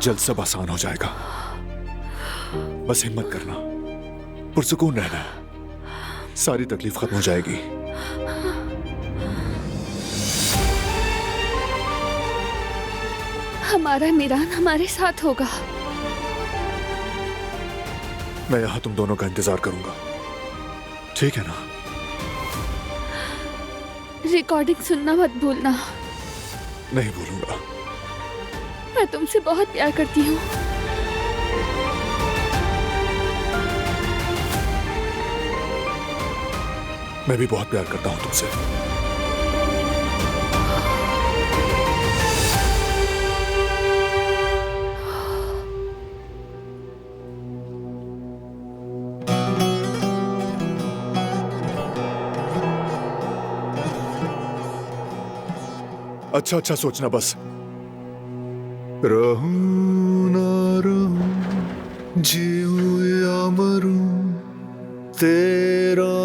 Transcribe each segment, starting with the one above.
जल्द सब आसान हो जाएगा। बस हिम्मत करना, पुरसुकून रहना, सारी तकलीफ खत्म हो जाएगी। हमारा मीरान हमारे साथ होगा। मैं यहां तुम दोनों का इंतजार करूंगा, ठीक है ना? रिकॉर्डिंग सुनना मत भूलना। नहीं भूलूंगा। मैं तुमसे बहुत प्यार करती हूँ। मैं भी बहुत प्यार करता हूं तुमसे। अच्छा अच्छा सोचना बस। रहूं ना रहूं, जीऊं या मरूं, तेरा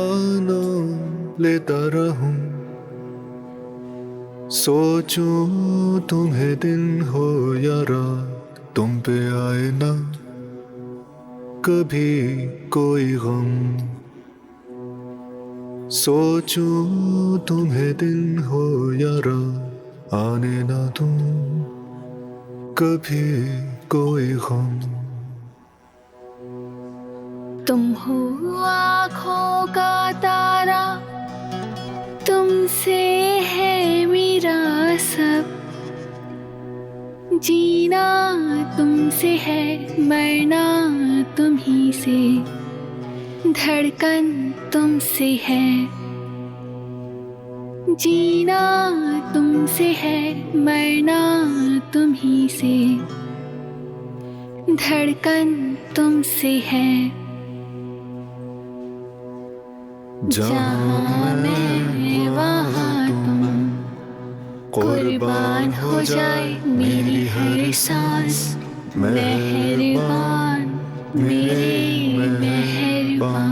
नाम लेता रहूं। सोचूं तुम्हें दिन हो या रात, तुम पे आए ना कभी कोई गम। सोचूं तुम्हें दिन हो या रात, आने ना दूं कभी कोई गम। तुम हो आँखों का तारा, तुमसे है मेरा सब। जीना तुमसे है, मरना तुम्ही से। धड़कन तुमसे है, जीना तुमसे है, मरना तुम्ही से। धड़कन तुमसे है। जहाँ मैं वहाँ तुम, कुर्बान हो जाए मेरी हर सांस। मेहरबान मेरे मेहरबान।